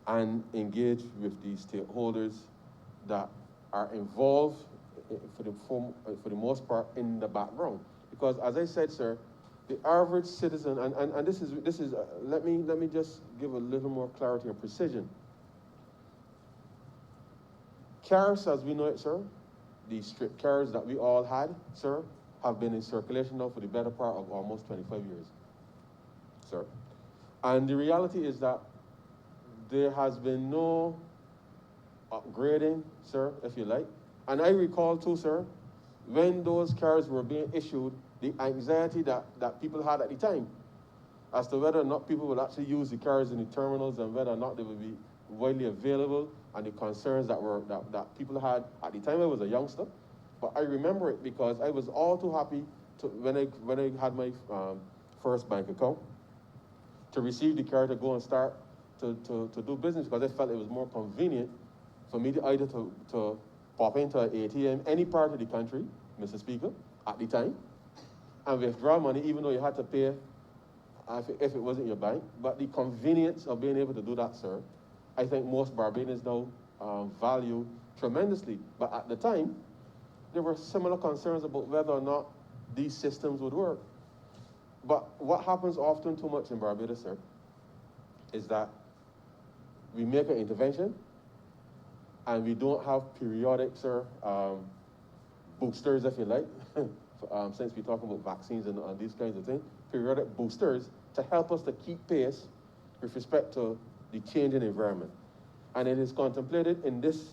and engage with the stakeholders that are involved for the most part in the background. Because as I said, sir, the average citizen, and this is let me just give a little more clarity and precision. Cars, as we know it, sir, the strip cars that we all had, sir, have been in circulation now for the better part of almost 25 years, sir. And the reality is that there has been no upgrading, sir, if you like. And I recall too, sir, when those cars were being issued, the anxiety that people had at the time as to whether or not people would actually use the cars in the terminals and whether or not they would be widely available, and the concerns that people had at the time. I was a youngster, but I remember it because I was all too happy when I had my first bank account to receive the car to go and start to do business, because I felt it was more convenient for me to either to pop into an ATM any part of the country, Mr. Speaker, at the time, and withdraw money even though you had to pay if it wasn't your bank. But the convenience of being able to do that, sir, I think most Barbadians now value tremendously. But at the time, there were similar concerns about whether or not these systems would work. But what happens often too much in Barbados, sir, is that we make an intervention and we don't have periodic, sir, boosters, if you like, since we're talking about vaccines and these kinds of things, periodic boosters to help us to keep pace with respect to the changing environment. And it is contemplated in this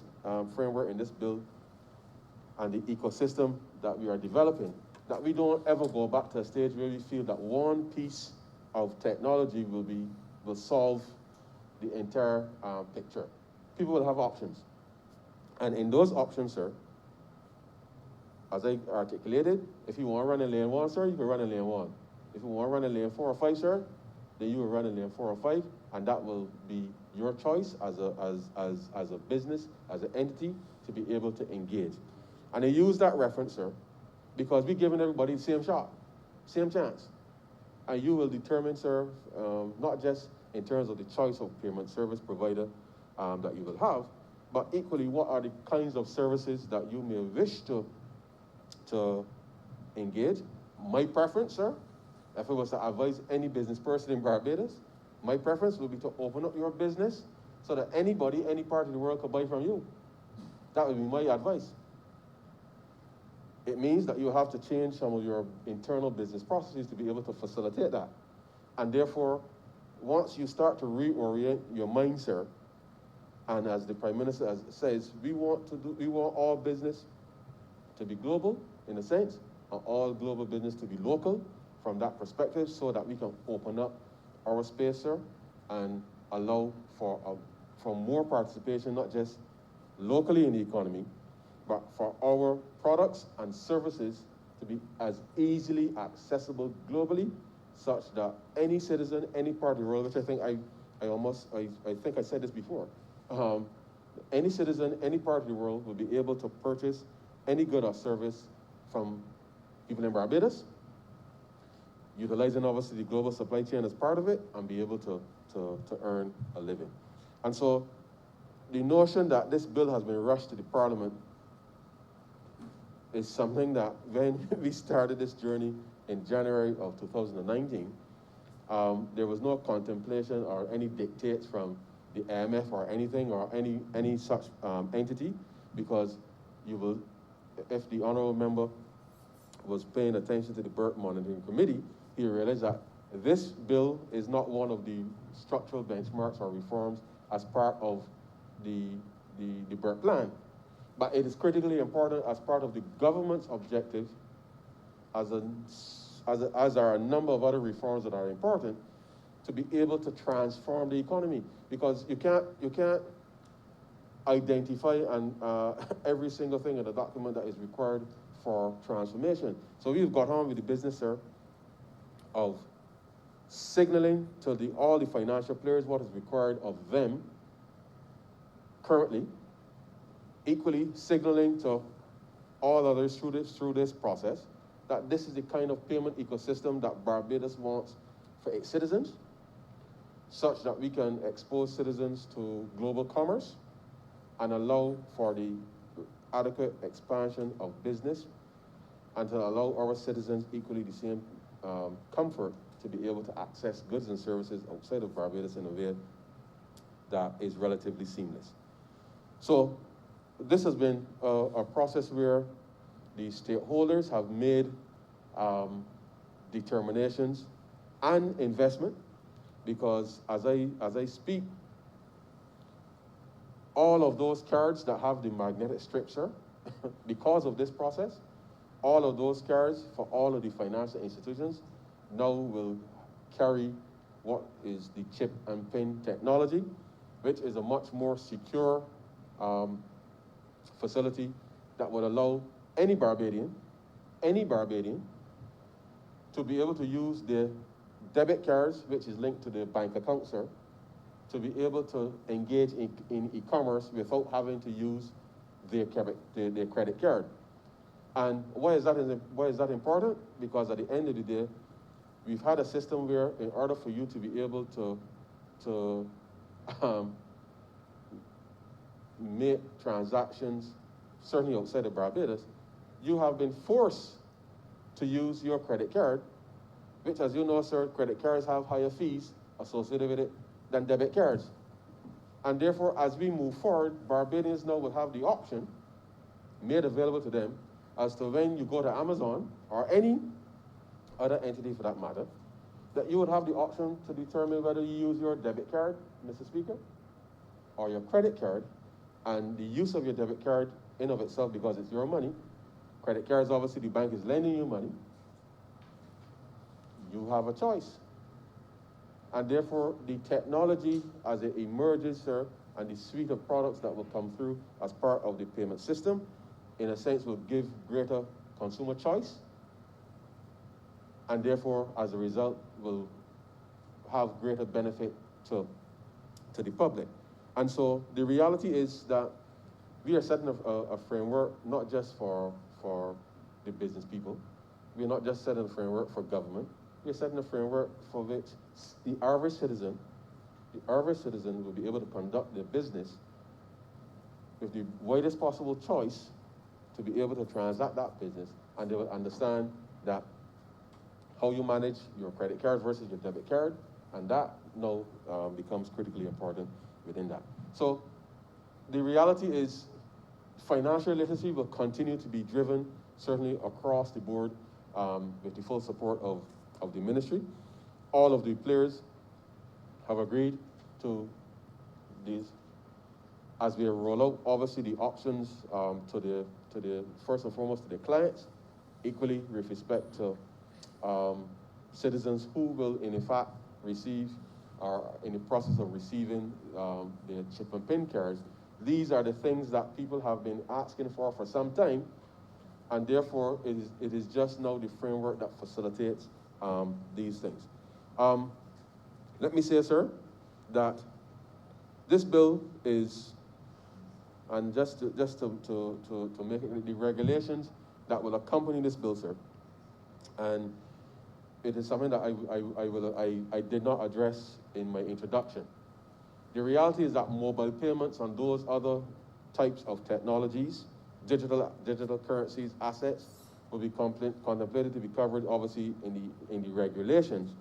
framework, in this bill, and the ecosystem that we are developing, that we don't ever go back to a stage where we feel that one piece of technology will solve the entire picture. People will have options. And in those options, sir, as I articulated, if you want to run in lane 1, sir, you can run in lane 1. If you want to run in lane 4 or 5, sir, then you will run in lane 4 or 5, and that will be your choice as a business, as an entity, to be able to engage. And I use that reference, sir, because we're giving everybody the same shot, same chance. And you will determine, sir, not just in terms of the choice of payment service provider that you will have, but equally what are the kinds of services that you may wish to engage. My preference, sir, if I was to advise any business person in Barbados, my preference would be to open up your business so that anybody, any part of the world could buy from you. That would be my advice. It means that you have to change some of your internal business processes to be able to facilitate that. And therefore, once you start to reorient your mind, sir, and as the Prime Minister says, we want all business to be global, in a sense, and all global business to be local from that perspective, so that we can open up our space, sir, and allow for more participation, not just locally in the economy, but for our products and services to be as easily accessible globally, such that any citizen, any part of the world, which I think I think I said this before, any citizen, any part of the world will be able to purchase any good or service from people in Barbados, utilizing obviously the global supply chain as part of it, and be able to earn a living. And so the notion that this bill has been rushed to the Parliament is something that when we started this journey in January of 2019, there was no contemplation or any dictates from the IMF or anything or any such entity, because you will, if the honourable member was paying attention to the Burt Monitoring Committee, he realized that this bill is not one of the structural benchmarks or reforms as part of the Burt plan. But it is critically important as part of the government's objective, as are a number of other reforms that are important, to be able to transform the economy. Because you can't identify every single thing in the document that is required for transformation. So we've got on with the business, sir, of signaling to all the financial players what is required of them currently, equally signaling to all others through this process that this is the kind of payment ecosystem that Barbados wants for its citizens. such that we can expose citizens to global commerce and allow for the adequate expansion of business, and to allow our citizens equally the same comfort to be able to access goods and services outside of Barbados in a way that is relatively seamless. So this has been a process where the stakeholders have made determinations and investment, because as I speak, all of those cards that have the magnetic strip, sir, because of this process, all of those cards for all of the financial institutions now will carry what is the chip and pin technology, which is a much more secure facility that would allow any Barbadian to be able to use their debit cards, which is linked to their bank account, sir, to be able to engage in e-commerce without having to use their credit card. And why is that important? Because at the end of the day, we've had a system where, in order for you to be able to make transactions, certainly outside of Barbados, you have been forced to use your credit card, which, as you know, sir, credit cards have higher fees associated with it than debit cards. And therefore, as we move forward, Barbadians now will have the option made available to them as to when you go to Amazon or any other entity for that matter, that you would have the option to determine whether you use your debit card, Mr. Speaker, or your credit card. And the use of your debit card in of itself, because it's your money, credit cards, obviously the bank is lending you money, you have a choice. And therefore, the technology as it emerges, sir, and the suite of products that will come through as part of the payment system, in a sense, will give greater consumer choice, and therefore, as a result, will have greater benefit to the public. And so the reality is that we are setting a framework not just for the business people. We're not just setting a framework for government. We're setting a framework for which the average citizen will be able to conduct their business with the widest possible choice to be able to transact that business, and they will understand that how you manage your credit card versus your debit card, and that now becomes critically important within that. So the reality is financial literacy will continue to be driven certainly across the board with the full support of the ministry. All of the players have agreed to these as we roll out, obviously, the options to the first and foremost to the clients, equally with respect to citizens who will in fact receive or in the process of receiving their chip and pin cards. These are the things that people have been asking for some time, and therefore it is just now the framework that facilitates these things. Let me say, sir, that this bill is, and just to make it, the regulations that will accompany this bill, sir, and it is something that I did not address in my introduction. The reality is that mobile payments and those other types of technologies, digital currencies, assets, will be contemplated to be covered, obviously, in the regulations,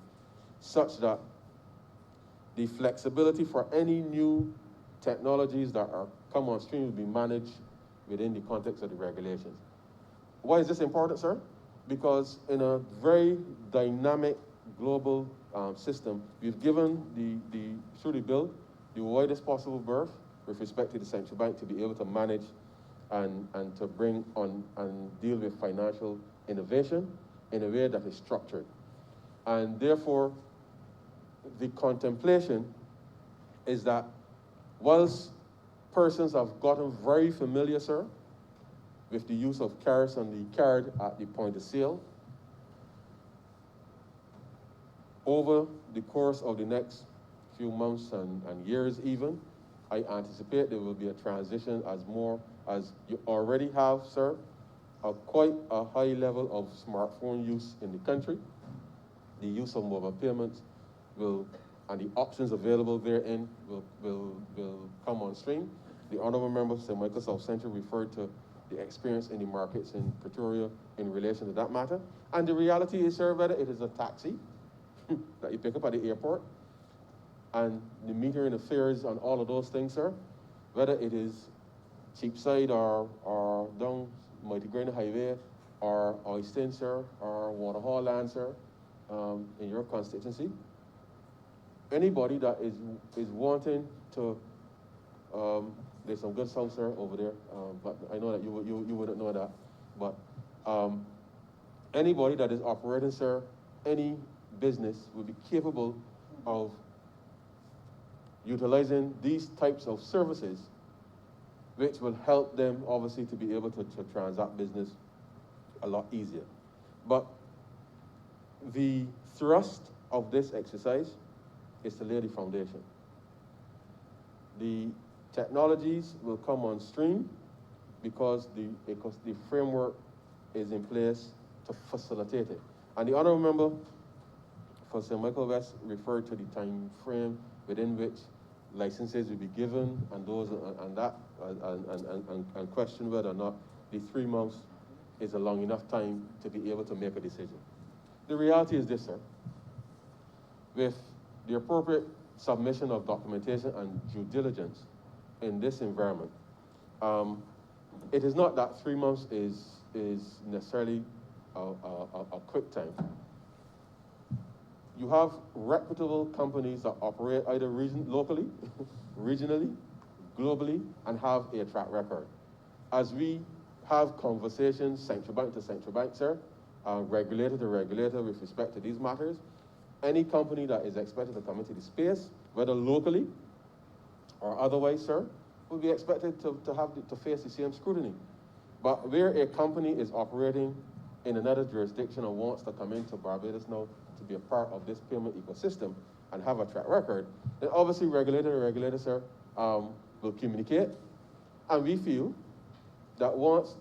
such that the flexibility for any new technologies that are come on stream will be managed within the context of the regulations. Why is this important, sir? Because in a very dynamic global system, we've given through the bill the widest possible berth with respect to the central bank to be able to manage and to bring on and deal with financial innovation in a way that is structured. And therefore, the contemplation is that whilst persons have gotten very familiar, sir, with the use of cards and the card at the point of sale, over the course of the next few months and years even, I anticipate there will be a transition as you already have, sir, quite a high level of smartphone use in the country. The use of mobile payments will and the options available therein will come on stream. The Honourable Member St. Michael South Central referred to the experience in the markets in Pretoria in relation to that matter. And the reality is, sir, whether it is a taxi that you pick up at the airport, and the metering of fares and all of those things, sir, whether it is Cheapside or down Mighty Grainer Highway or Oyston, sir, or Waterhall Land, sir, in your constituency, anybody that is wanting to, there's some good south, sir, over there, but I know that you wouldn't know that, but anybody that is operating, sir, any business will be capable of utilizing these types of services, which will help them, obviously, to be able to transact business a lot easier. But the thrust of this exercise is to lay the foundation. The technologies will come on stream because the framework is in place to facilitate it. And the Honourable Member for St. Michael West referred to the time frame within which licenses will be given, and those and question whether or not the 3 months is a long enough time to be able to make a decision. The reality is this, sir. With the appropriate submission of documentation and due diligence in this environment, it is not that 3 months is necessarily a quick time. You have reputable companies that operate either locally, regionally, globally, and have a track record. As we have conversations, central bank to central bank, sir, regulator to regulator with respect to these matters, any company that is expected to come into the space, whether locally or otherwise, sir, will be expected to face the same scrutiny. But where a company is operating in another jurisdiction and wants to come into Barbados now to be a part of this payment ecosystem and have a track record, then obviously regulator, sir, will communicate. And we feel that once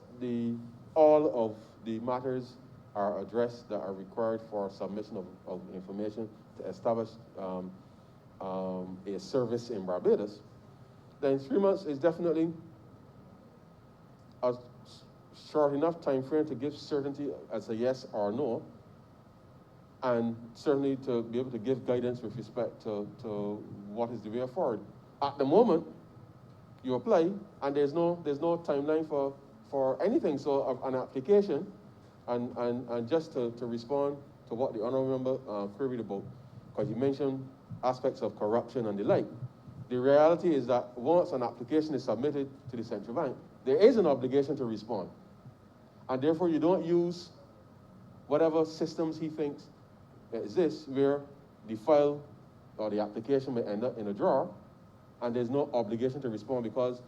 all of the matters are addressed that are required for submission of information to establish a service in Barbados, then 3 months is definitely a short enough time frame to give certainty as a yes or no, and certainly to be able to give guidance with respect to what is the way forward. At the moment, you apply, and there's no timeline for anything. So an application, and just to respond to what the Honourable Member queried about, because you mentioned aspects of corruption and the like. The reality is that once an application is submitted to the central bank, there is an obligation to respond. And therefore, you don't use whatever systems he thinks exists where the file or the application may end up in a drawer, and there's no obligation to respond because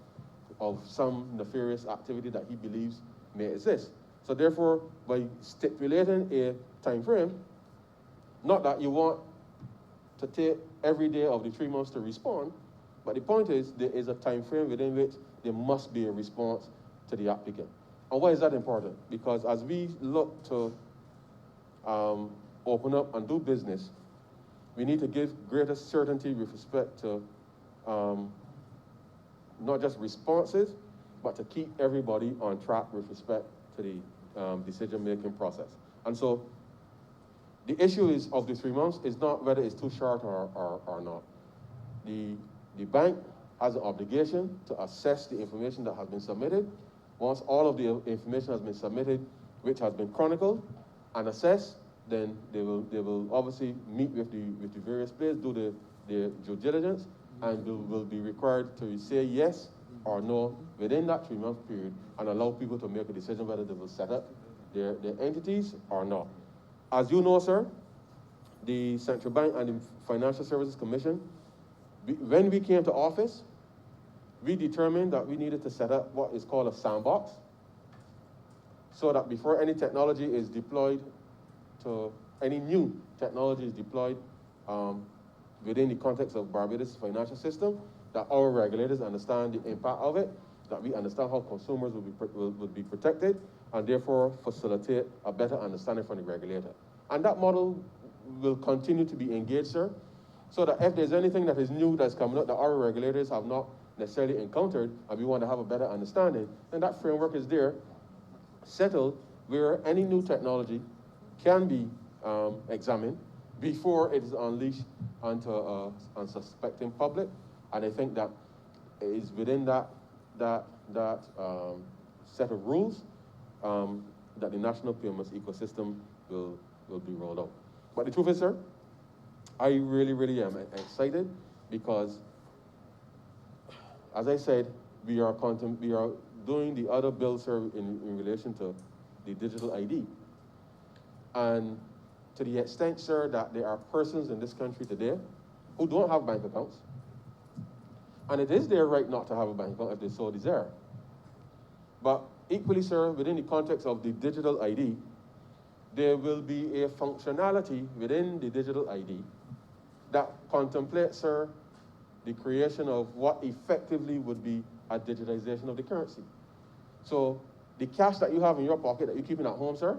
of some nefarious activity that he believes may exist. So therefore, by stipulating a time frame, not that you want to take every day of the 3 months to respond, but the point is there is a time frame within which there must be a response to the applicant. And why is that important? Because as we look to open up and do business, we need to give greater certainty with respect to not just responses, but to keep everybody on track with respect to the decision-making process. And so the issue is of the 3 months is not whether it's too short or not. The bank has an obligation to assess the information that has been submitted. Once all of the information has been submitted, which has been chronicled and assessed, then they will obviously meet with the various players, do their due diligence, and will be required to say yes or no within that 3 month period, and allow people to make a decision whether they will set up their entities or not. As you know, sir, the Central Bank and the Financial Services Commission, when we came to office, we determined that we needed to set up what is called a sandbox, so that before any technology is deployed, any new technology is deployed within the context of Barbados' financial system, that our regulators understand the impact of it, that we understand how consumers will be protected, and therefore facilitate a better understanding from the regulator. And that model will continue to be engaged, sir, so that if there's anything that is new that's coming up that our regulators have not necessarily encountered, and we want to have a better understanding, then that framework is there, settled, where any new technology can be examined before it is unleashed onto an unsuspecting public. And I think that it is within that set of rules that the national payments ecosystem will be rolled out. But the truth is, sir, I really am excited because, as I said, we are doing the other bill, sir, in relation to the digital ID. And to the extent, sir, that there are persons in this country today who don't have bank accounts, and it is their right not to have a bank account if they so desire. But equally, sir, within the context of the digital ID, there will be a functionality within the digital ID that contemplates, sir, the creation of what effectively would be a digitization of the currency. So the cash that you have in your pocket that you're keeping at home, sir,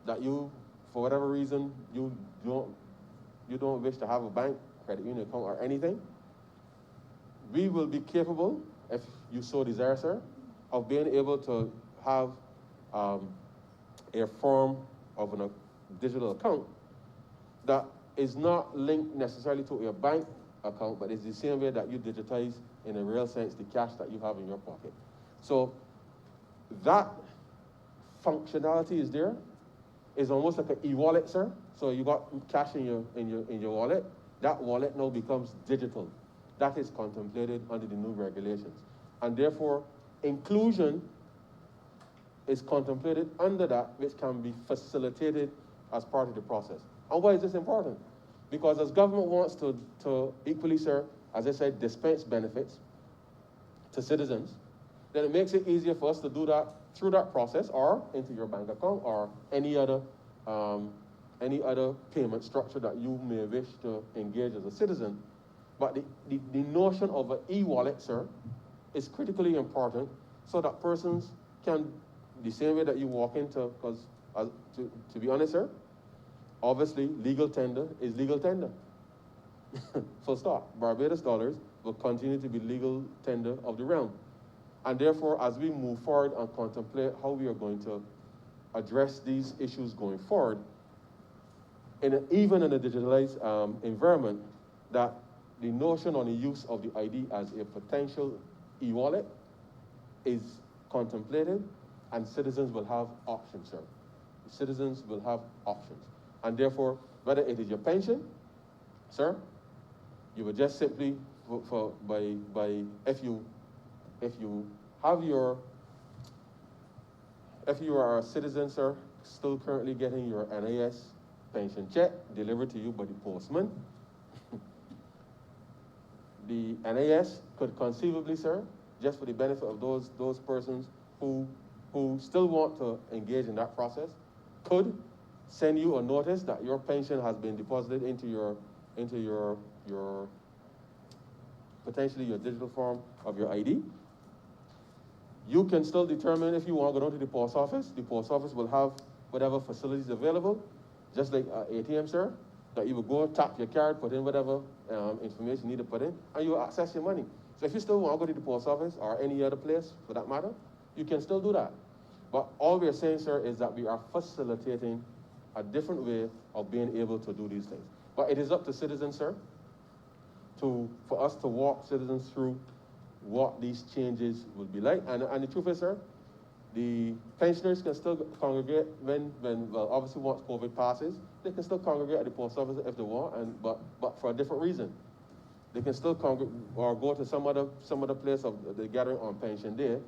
that you, for whatever reason, you don't wish to have a bank, credit union account, or anything, we will be capable, if you so desire, sir, of being able to have a form of a digital account that is not linked necessarily to your bank account, but it's the same way that you digitize, in a real sense, the cash that you have in your pocket. So that functionality is there. It's almost like an e-wallet, sir. So you got cash in your wallet. That wallet now becomes digital. That is contemplated under the new regulations. And therefore, inclusion is contemplated under that, which can be facilitated as part of the process. And why is this important? Because as government wants to equally, sir, as I said, dispense benefits to citizens, then it makes it easier for us to do that through that process or into your bank account or any other payment structure that you may wish to engage as a citizen. But the notion of an e-wallet, sir, is critically important so that persons can, the same way that you walk into, because to be honest, sir, obviously legal tender is legal tender. Full stop. Barbados dollars will continue to be legal tender of the realm. And therefore, as we move forward and contemplate how we are going to address these issues going forward, even in a digitalized environment, that the notion on the use of the ID as a potential e-wallet is contemplated, and citizens will have options, sir. Citizens will have options. And therefore, whether it is your pension, sir, you would just simply, if you are a citizen, sir, still currently getting your NAS pension check delivered to you by the postman, the NAS could conceivably, sir, just for the benefit of those persons who still want to engage in that process, could send you a notice that your pension has been deposited into your potentially your digital form of your ID. You can still determine if you want to go down to the post office. The post office will have whatever facilities available, just like ATM, sir, that you will go, tap your card, put in whatever information you need to put in, and you will access your money. So if you still want to go to the post office or any other place for that matter, you can still do that. But all we are saying, sir, is that we are facilitating a different way of being able to do these things. But it is up to citizens, sir, for us to walk citizens through what these changes will be like. And the truth is, sir, the pensioners can still congregate well, obviously once COVID passes, they can still congregate at the post office if they want, but for a different reason. They can still congregate or go to some other place of the gathering on pension day,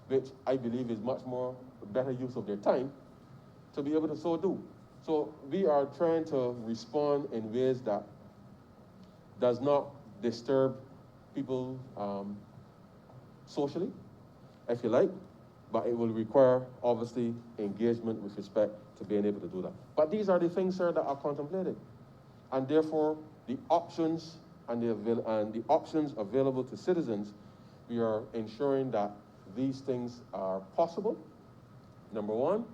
which I believe is much more better use of their time to be able to so do. So we are trying to respond in ways that does not disturb people socially, if you like, but it will require, obviously, engagement with respect to being able to do that. But these are the things, sir, that are contemplated. And therefore, the options and the options available to citizens, we are ensuring that these things are possible, number one,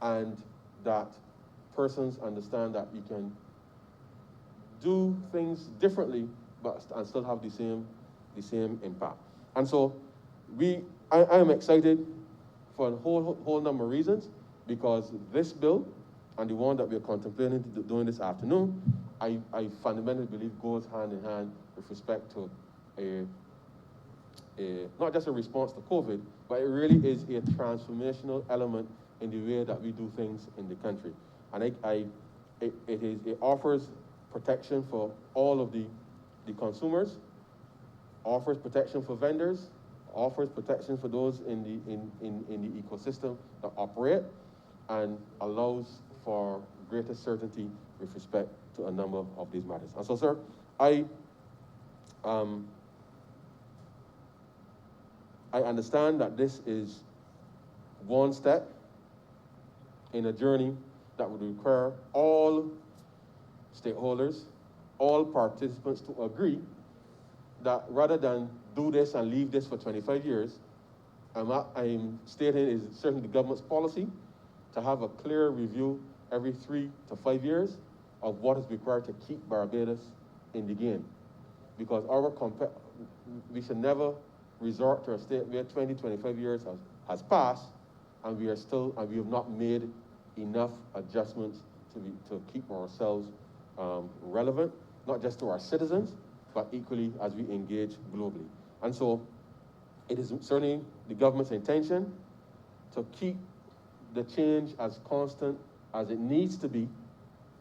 and that persons understand that you can do things differently, but and still have the same impact. And so, I am excited for a whole number of reasons, because this bill and the one that we're contemplating doing this afternoon, I fundamentally believe goes hand in hand with respect to not just a response to COVID, but it really is a transformational element in the way that we do things in the country. And it offers protection for all of the consumers, offers protection for vendors, offers protection for those in the ecosystem that operate, and allows for greater certainty with respect to a number of these matters. And so, sir, I understand that this is one step in a journey that would require all stakeholders, all participants to agree that rather than do this and leave this for 25 years, I'm stating is certainly the government's policy to have a clear review every 3 to 5 years of what is required to keep Barbados in the game. Because we should never resort to a state where 20, 25 years has passed and we have not made enough adjustments to keep ourselves relevant, not just to our citizens, but equally as we engage globally. And so it is certainly the government's intention to keep the change as constant as it needs to be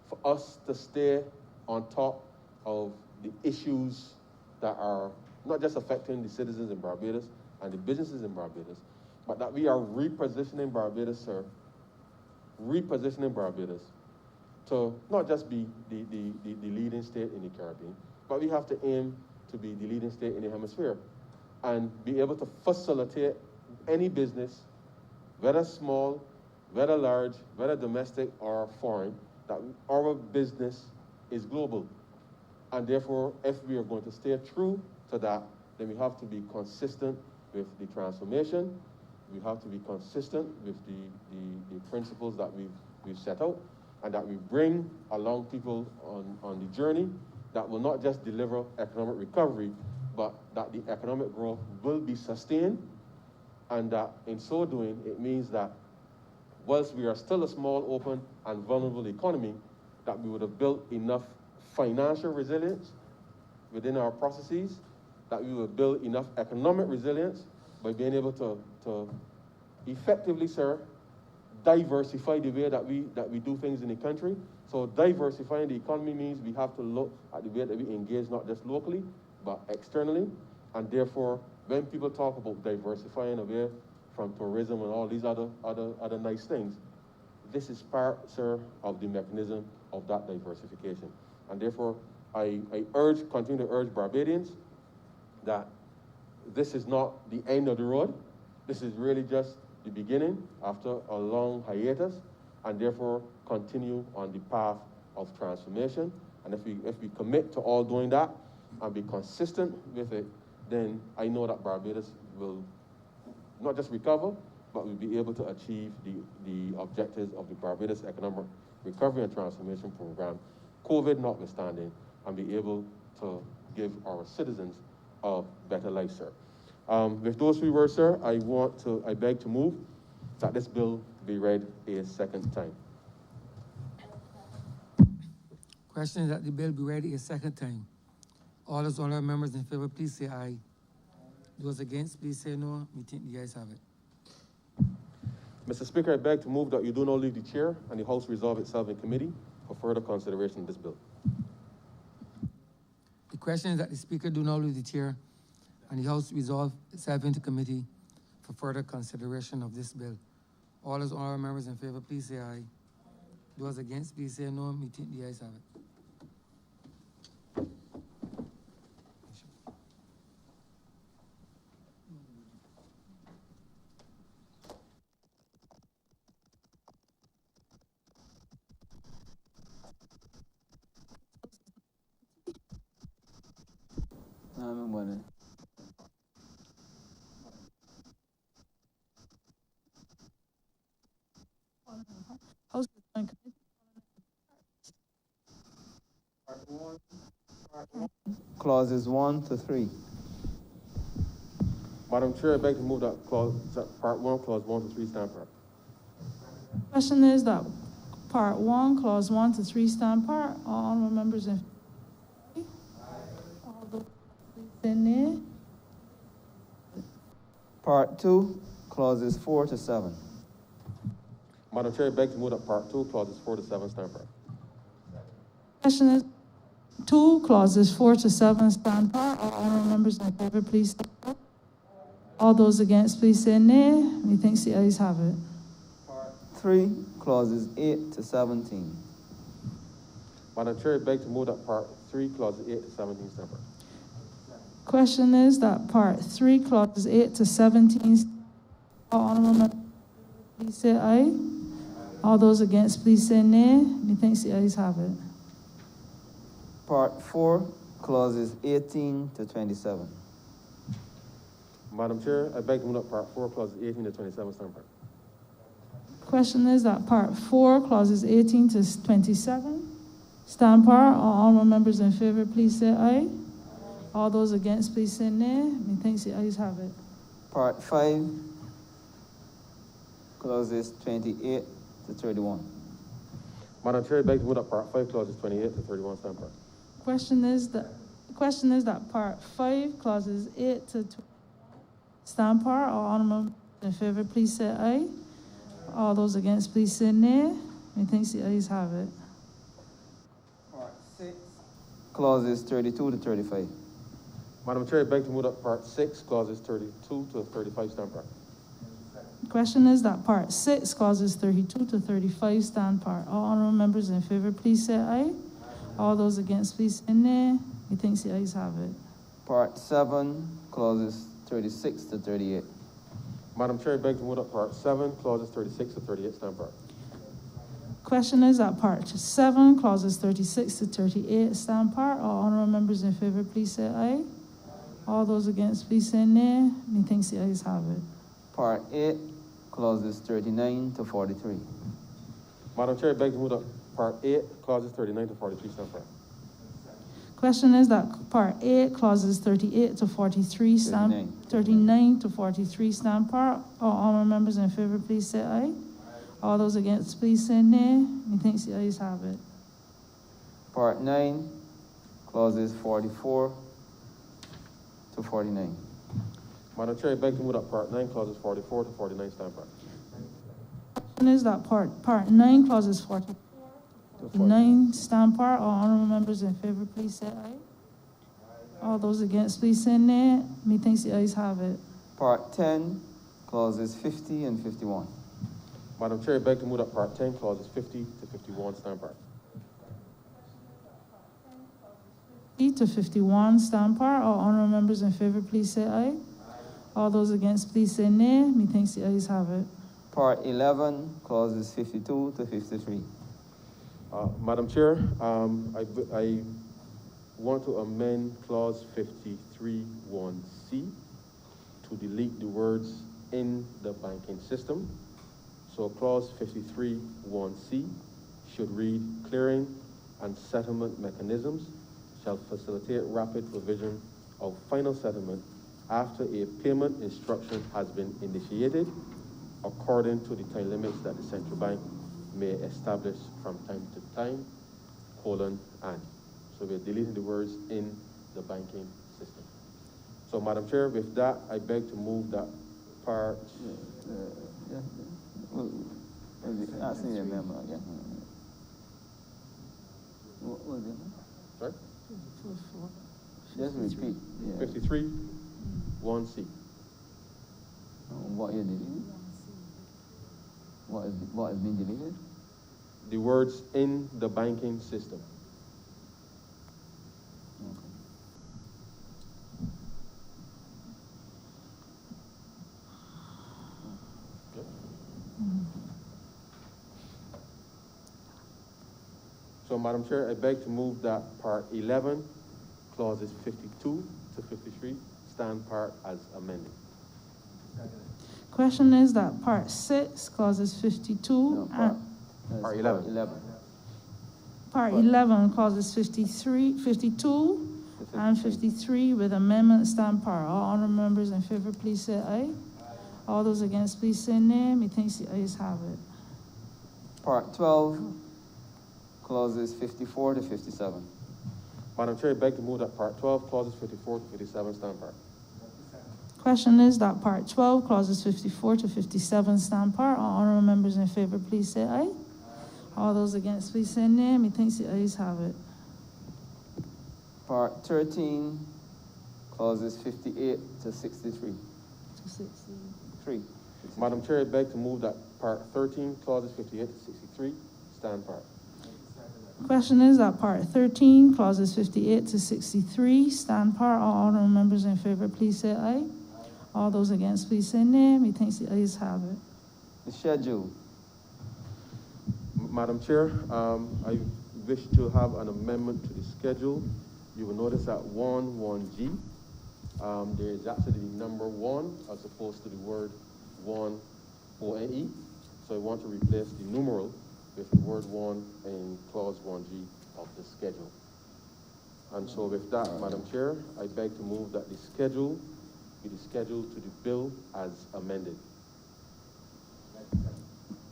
for us to stay on top of the issues that are not just affecting the citizens in Barbados and the businesses in Barbados, but that we are repositioning Barbados, sir, repositioning Barbados to not just be the leading state in the Caribbean, but we have to aim to be the leading state in the hemisphere and be able to facilitate any business, whether small, whether large, whether domestic or foreign, that our business is global. And therefore, if we are going to stay true to that, then we have to be consistent with the transformation. We have to be consistent with the principles that we've set out, and that we bring along people on the journey that will not just deliver economic recovery, but that the economic growth will be sustained, and that in so doing, it means that whilst we are still a small, open, and vulnerable economy, that we would have built enough financial resilience within our processes, that we will build enough economic resilience by being able to effectively, sir, diversify the way that we do things in the country. So diversifying the economy means we have to look at the way that we engage not just locally, but externally. And therefore, when people talk about diversifying away from tourism and all these other nice things, this is part, sir, of the mechanism of that diversification. And therefore, I continue to urge Barbadians that this is not the end of the road. This is really just the beginning after a long hiatus, and therefore continue on the path of transformation. And if we commit to all doing that and be consistent with it, then I know that Barbados will not just recover, but we'll be able to achieve the objectives of the Barbados Economic Recovery and Transformation Program, COVID notwithstanding, and be able to give our citizens a better life, sir. With those three words, sir, I beg to move that this bill be read a second time. Question is that the bill be read a second time. All those honorable members in favor, please say aye. Those against, please say no. We think the ayes have it. Mr. Speaker, I beg to move that you do not leave the chair and the House resolve itself in committee for further consideration of this bill. The question is that the Speaker do not leave the chair and the House resolve itself into committee for further consideration of this bill. All those honorable members in favor, please say aye. Those against, please say no. We think the ayes have it. House is going committee. clauses 1 to 3. Madam Chair, I beg to move that part 1, clause 1 to 3 stand part. Question is that part 1, clause 1 to 3 stand part. All honorable members in favor? All those in nay? Part 2, clauses 4 to 7. Madam Chair, I beg to move that part 2, clauses 4 to 7 stand part. Question is 2, clauses 4 to 7 stand part. All honorable members in favor, please stand up. All those against, please say nay. Methinks the ayes have it. Part 3, clauses 8 to 17. Madam Chair, I beg to move that part 3, clauses 8 to 17 stand part. Question is that part 3, clauses 8 to 17. All honorable members, please say aye. All those against, please say nay. Methinks the ayes have it. Part 4, clauses 18 to 27. Madam Chair, I beg to move that part 4, clauses 18 to 27 stand part. Question is that part 4, clauses 18 to 27 stand part. All honorable members in favor, please say aye. All those against, please say nay. Methinks the ayes have it. Part 5, clauses 28 to 31. Madam Chair, I beg to move that part 5, clauses 28 to 31 stand part. Question is that part 5, clauses 8 to 20 stand part. All honorable members in favor, please say aye. All those against, please say nay. Methinks the ayes have it. Part 6, clauses 32 to 35. Madam Chair, I beg to move that part 6, clauses 32 to 35 stand part. Question is that part 6, clauses 32 to 35 stand part. All honorable members in favor, please say aye. All those against, please say nay. Methinks the ayes have it. Part 7, clauses 36 to 38. Madam Chair, I beg to move that part 7, clauses 36 to 38 stand part. Question is that part 7, clauses 36 to 38 stand part. All honorable members in favor, please say aye. All those against, please say nay. Methinks the ayes have it. Part 8, clauses 39 to 43. Madam Chair, I beg to move that part 8, clauses 39 to 43 stand part. Question is that part 8, clauses 38 to 43 stand 39 to 43 stand part. All honorable members in favor, please say aye. All those against, please say nay. Methinks the ayes have it. Part 9, clauses 44 to 49. Madam Chair, I beg to move that part 9, clauses 44 to 49 stand part. Question is that part 9, clauses 44 to 49 stand part. All honorable members in favor, please say aye. All those against, please say nay. Methinks the ayes have it. Part 10, clauses 50 and 51. Madam Chair, I beg to move that part 10, clauses 50 to 51 stand part. 50 to 51 stand part. All honorable members in favor, please say aye. All those against, please say nay. Methinks the ayes have it. Part 11, clauses 52 to 53. Madam Chair, I want to amend clause 53(1)(c) to delete the words "in the banking system." So clause 53(1)(c) should read, "Clearing and settlement mechanisms shall facilitate rapid provision of final settlement after a payment instruction has been initiated, according to the time limits that the central bank may establish from time to time, and. So we're deleting the words "in the banking system." So, Madam Chair, with that, I beg to move that part. I see your memo again. What was it? Sorry? Just repeat. Yeah. 53(1)(c). What you deleted? What has been deleted? The words "in the banking system." So, Madam Chair, I beg to move that part 11, clauses 52 to 53, stand part as amended. Question is that part 6, clauses 52 and Part 11. part 11, clauses 52 and 53 with amendment stand par. All honorable members in favor, please say aye. All those against, please say nay. Methinks the ayes have it. Part 12, clauses 54 to 57. Madam Chair, I beg to move that Part 12, clauses 54 to 57 stand par. Question is that Part 12, clauses 54 to 57 stand par. All honorable members in favor, please say aye. All those against, please say nay. Methinks the ayes have it. Part 13, clauses 58 to 63. 3. Madam Chair, I beg to move that Part 13, clauses 58 to 63 stand par. Question is that Part 13, clauses 58 to 63 stand par. All honorable members in favor, please say aye. All those against, please say nay. Methinks the ayes have it. The schedule. Madam Chair, I wish to have an amendment to the schedule. You will notice that 1G, there is actually the number 1 as opposed to the word 1 ONE. So I want to replace the numeral with the word 1 in clause 1G of the schedule. And so with that, Madam Chair, I beg to move that the schedule be the schedule to the bill as amended.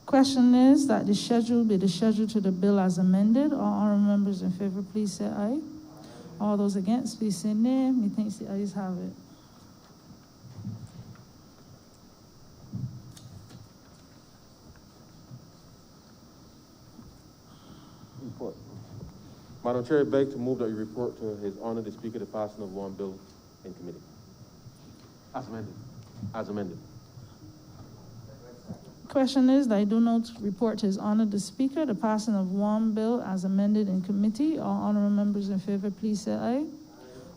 Question is that the schedule be the schedule to the bill as amended. All honorable members in favor, please say aye. All those against, please say nay. Methinks the ayes have it. Report. Madam Chair, I beg to move that you report to His Honor the Speaker the passing of one bill in committee. As amended. As amended. Question is that I do not report to His Honor the Speaker the passing of one bill as amended in committee. All honorable members in favor, please say aye.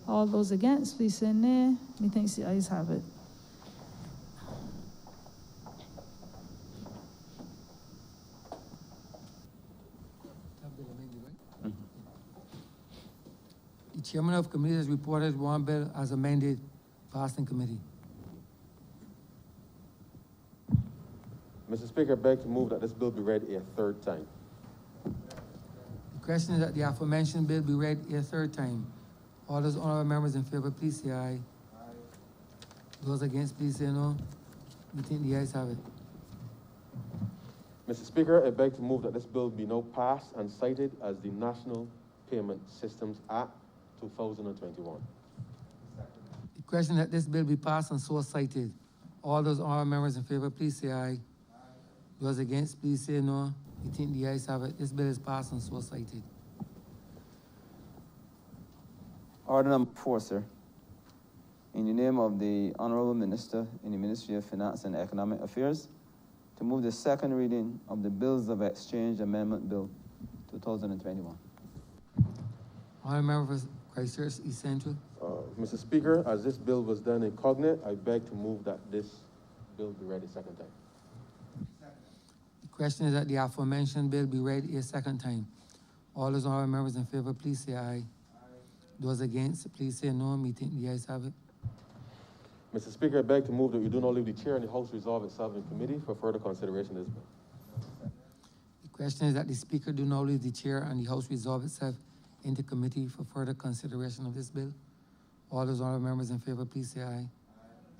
All those against, please say nay. Methinks the ayes have it. The chairman of committee has reported one bill as amended passed in committee. Mr. Speaker, I beg to move that this bill be read a third time. The question is that the aforementioned bill be read a third time. All those honorable members in favor, please say aye. Those against, please say no. We think the ayes have it. Mr. Speaker, I beg to move that this bill be now passed and cited as the National Payment Systems Act 2021. The question that this bill be passed and so cited. All those honorable members in favor, please say aye. Those against, please say no. We think the ayes have it. This bill is passed and so cited. Order number 4, sir. In the name of the Honorable Minister in the Ministry of Finance and Economic Affairs, to move the second reading of the Bills of Exchange Amendment Bill 2021. Honorable member for Christchurch East Central. Mr. Speaker, as this bill was done in cognate, I beg to move that this bill be read a second time. The question is that the aforementioned bill be read a second time. All those honorable members in favor, please say aye. Those against, please say no. Me think the ayes have it. Mr. Speaker, I beg to move that you do not leave the chair and the House resolve itself in committee for further consideration of this bill. The question is that the speaker do not leave the chair and the House resolve itself into committee for further consideration of this bill. All those honorable members in favor, please say aye.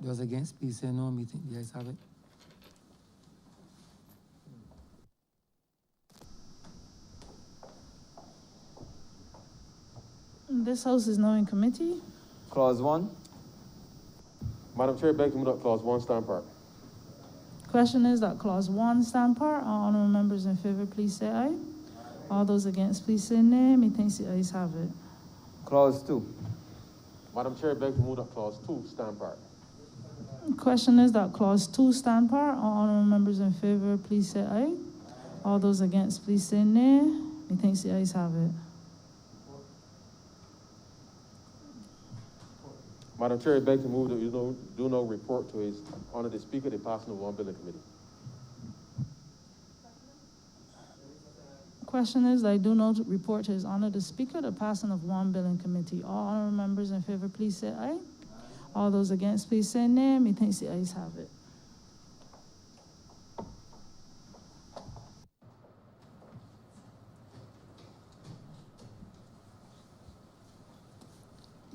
Those against, please say no. Me think the ayes have it. This House is now in committee. Clause 1. Madam Chair, I beg to move that clause 1 stand part. Question is that clause 1 stand par. All honorable members in favor, please say aye. All those against, please say nay. Methinks the ayes have it. Clause 2. Madam Chair, I beg to move that clause 2 stand part. Question is that clause 2 stand par. All honorable members in favor, please say aye. All those against, please say nay. Methinks the ayes have it. Madam Chair, I beg to move that you do no report to His Honor the Speaker the passing of one bill in committee. Question is, I do not report to His Honor the Speaker the passing of one bill in committee. All honorable members in favor, please say aye. All those against, please say nay. Methinks the ayes have it.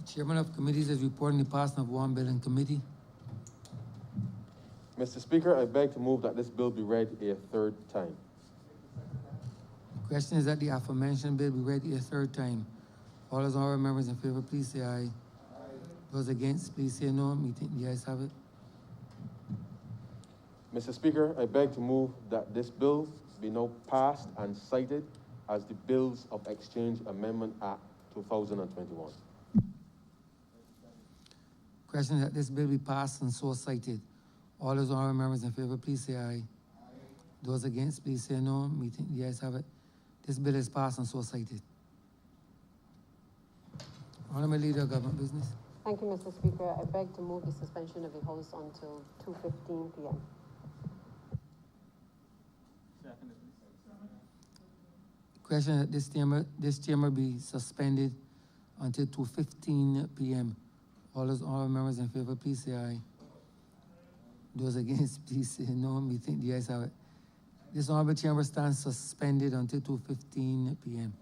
The Chairman of committees is reporting the passing of one bill in committee. Mr. Speaker, I beg to move that this bill be read a third time. The question is that the aforementioned bill be read a third time. All those honorable members in favor, please say aye. Those against, please say no. Me think the ayes have it. Mr. Speaker, I beg to move that this bill be now passed and cited as the Bills of Exchange Amendment Act 2021. Question is that this bill be passed and so cited. All those honorable members in favor, please say aye. Those against, please say no. Me think the ayes have it. This bill is passed and so cited. Honorable Leader of Government Business. Thank you, Mr. Speaker. I beg to move the suspension of the House until 2:15 p.m. Question that this chamber be suspended until 2:15 p.m. All those honorable members in favor, please say aye. Those against, please say no. Me think the ayes have it. This honorable chamber stands suspended until 2:15 p.m.